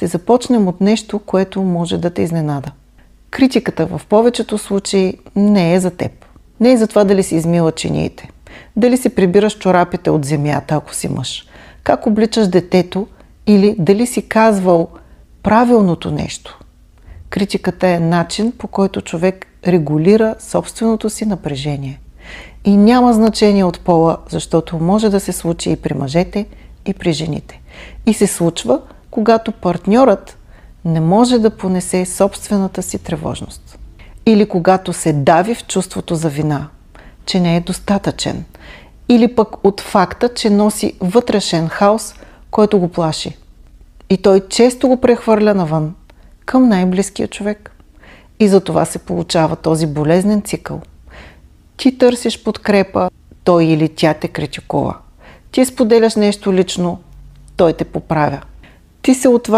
Ще започнем от нещо, което може да те изненада. Критиката в повечето случаи не е за теб. Не е за това дали си измила чиниите, дали си прибираш чорапите от земята, ако си мъж, как обличаш детето или дали си казвал правилното нещо. Критиката е начин, по който човек регулира собственото си напрежение. И няма значение от пола, защото може да се случи и при мъжете, и при жените. И се случва, когато партньорът не може да понесе собствената си тревожност. Или когато се дави в чувството за вина, че не е достатъчен. Или пък от факта, че носи вътрешен хаос, който го плаши. И той често го прехвърля навън, към най-близкия човек. И за това се получава този болезнен цикъл. Ти търсиш подкрепа, той или тя те критикува. Ти споделяш нещо лично, той те поправя. Ти се отваряш